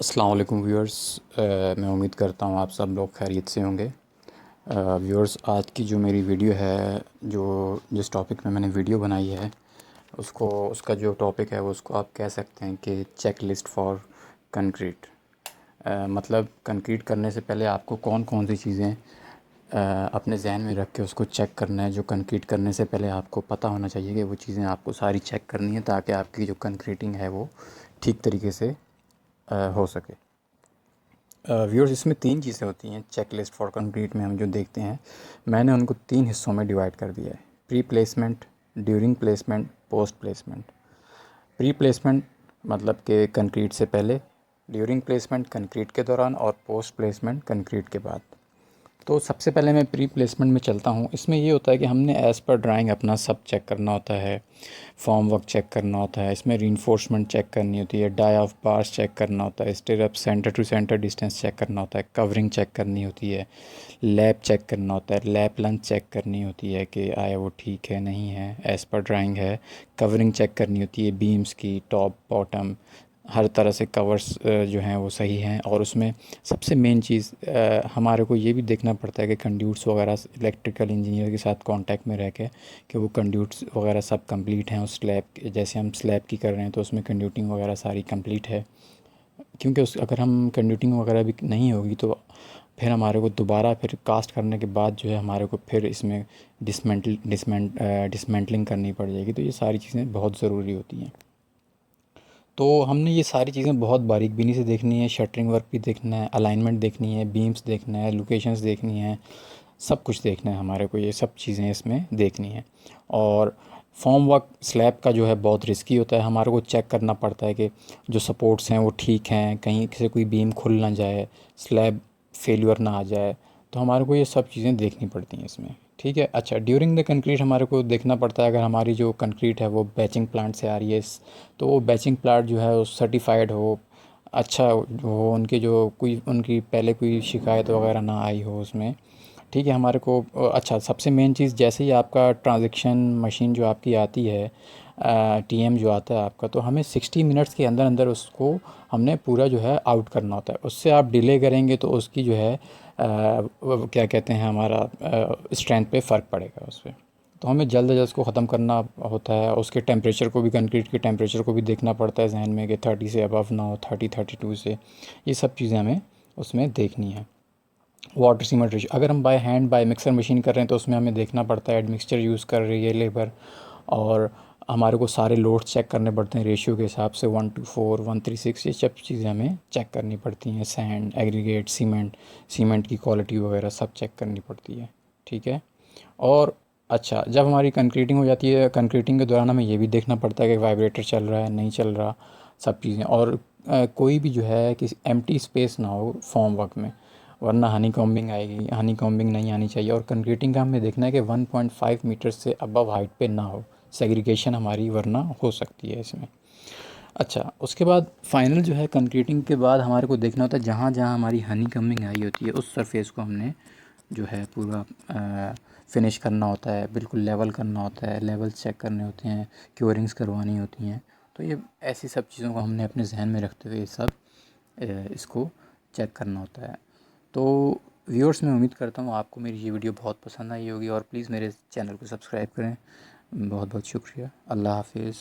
अस्सलाम वालेकुम व्यूअर्स। मैं उम्मीद करता हूँ आप सब लोग खैरियत से होंगे। व्यूअर्स, आज की जो मेरी वीडियो है, जो जिस टॉपिक में मैंने वीडियो बनाई है, उसका जो टॉपिक है वो उसको आप कह सकते हैं कि चेक लिस्ट फॉर कंक्रीट। मतलब कंक्रीट करने से पहले आपको कौन कौन सी चीज़ें अपने जहन में रख के उसको चेक करना है। जो कंक्रीट करने से पहले आपको पता होना चाहिए कि वो चीज़ें आपको सारी चेक करनी है, ताकि आपकी जो कंक्रीटिंग है वो ठीक तरीके से हो सके। व्यूअर्स, इसमें 3 चीज़ें होती हैं चेक लिस्ट फॉर कंक्रीट में। हम जो देखते हैं, मैंने उनको 3 हिस्सों में डिवाइड कर दिया है: pre placement, during placement, post placement. Pre placement मतलब कि कंक्रीट से पहले, ड्यूरिंग प्लेसमेंट कंक्रीट के दौरान, और पोस्ट प्लेसमेंट कंक्रीट के बाद। तो सबसे पहले मैं प्री प्लेसमेंट में चलता हूँ। इसमें ये होता है कि हमने एज़ पर ड्राइंग अपना सब चेक करना होता है, फॉर्म वर्क चेक करना होता है, इसमें रीइंफोर्समेंट चेक करनी होती है, डाई ऑफ बार्स चेक करना होता है, stirrup centre to centre distance check करना होता है, कवरिंग चेक करनी होती है, लैप चेक करना होता है, लैप लेंथ चेक करनी होती है कि आया वो ठीक है नहीं है, एज़ पर ड्राइंग है, कवरिंग चेक करनी होती है, बीम्स की टॉप बॉटम हर तरह से कवर्स जो हैं वो सही हैं। और उसमें सबसे मेन चीज़ हमारे को ये भी देखना पड़ता है कि कंड्यूट्स वगैरह इलेक्ट्रिकल इंजीनियर के साथ कांटेक्ट में रह के कि वो कंड्यूट्स वगैरह सब कंप्लीट हैं। उस स्लैब, जैसे हम स्लैब की कर रहे हैं तो उसमें कंड्यूटिंग वगैरह सारी कंप्लीट है, क्योंकि उस अगर हम कंड्यूटिंग वगैरह भी नहीं होगी तो फिर हमारे को दोबारा फिर कास्ट करने के बाद जो है हमारे को फिर इसमें डिसमेंटलिंग करनी पड़ जाएगी। तो ये सारी चीज़ें बहुत ज़रूरी होती हैं। तो हमने ये सारी चीज़ें बहुत बारीक बीनी से देखनी है। शटरिंग वर्क भी देखना है, अलाइनमेंट देखनी है, बीम्स देखना है, लोकेशंस देखनी है, सब कुछ देखना है हमारे को। ये सब चीज़ें इसमें देखनी है। और फॉर्म वर्क स्लैब का जो है बहुत रिस्की होता है। हमारे को चेक करना पड़ता है कि जो सपोर्ट्स हैं वो ठीक हैं, कहीं से कोई बीम खुल ना जाए, स्लैब फेल्यूर ना आ जाए। तो हमारे को ये सब चीज़ें देखनी पड़ती हैं इसमें, ठीक है। अच्छा, ड्यूरिंग द कंक्रीट हमारे को देखना पड़ता है, अगर हमारी जो कंक्रीट है वो बैचिंग प्लांट से आ रही है, तो वो बैचिंग प्लांट जो है वो सर्टिफाइड हो, अच्छा हो, उनके जो कोई उनकी पहले कोई शिकायत वगैरह ना आई हो उसमें, ठीक है। हमारे को अच्छा, सबसे मेन चीज़, जैसे ही आपका ट्रांजैक्शन मशीन जो आपकी आती है, टीएम जो आता है आपका, तो हमें 60 मिनट्स के अंदर अंदर उसको हमने पूरा जो है आउट करना होता है। उससे आप डिले करेंगे तो उसकी जो है वो क्या कहते हैं, हमारा स्ट्रेंथ पे फ़र्क पड़ेगा उस पर। तो हमें जल्द से जल्द उसको ख़त्म करना होता है। उसके टेम्परेचर को भी, कंक्रीट के टेम्परेचर को भी देखना पड़ता है जहन में कि 30 से अबव ना हो, 32 से। ये सब चीज़ें हमें उसमें देखनी है। वाटर सीमेंट रेशियो, अगर हम by hand by mixer machine कर रहे हैं तो उसमें हमें देखना पड़ता है एडमिक्सचर यूज़ कर रही है लेबर, और हमारे को सारे लोड्स चेक करने पड़ते हैं रेशियो के हिसाब से, 1:4, 1:6, ये सब चीज़ें हमें चेक करनी पड़ती हैं। सैंड, एग्रीगेट, सीमेंट की क्वालिटी वगैरह सब चेक करनी पड़ती है, ठीक है। और अच्छा, जब हमारी कंक्रीटिंग हो जाती है, कंक्रीटिंग के दौरान हमें ये भी देखना पड़ता है कि वाइब्रेटर चल रहा है नहीं चल रहा, सब चीज़ें। और कोई भी जो है किसी एम्प्टी स्पेस ना हो फॉर्म वर्क में, वरना हनी कॉम्बिंग आएगी। हनी कॉम्बिंग नहीं आनी चाहिए। और कंक्रीटिंग का हमें देखना है कि 1.5 मीटर से अबव हाइट पे ना हो, सेग्रीगेशन हमारी वरना हो सकती है इसमें। अच्छा, उसके बाद फाइनल जो है कंक्रीटिंग के बाद हमारे को देखना होता है जहाँ जहाँ हमारी हनी कमिंग आई होती है उस सरफेस को हमने जो है पूरा फिनिश करना होता है, बिल्कुल लेवल करना होता है, लेवल चेक करने होते हैं, क्योरिंग्स करवानी होती हैं। तो ये ऐसी सब चीज़ों को हमने अपने जहन में रखते हुए सब इसको चेक करना होता है। तो व्यूअर्स, मैं उम्मीद करता हूँ आपको मेरी ये वीडियो बहुत पसंद आई होगी, और प्लीज़ मेरे चैनल को सब्सक्राइब करें। बहुत बहुत शुक्रिया। अल्लाह हाफिज़।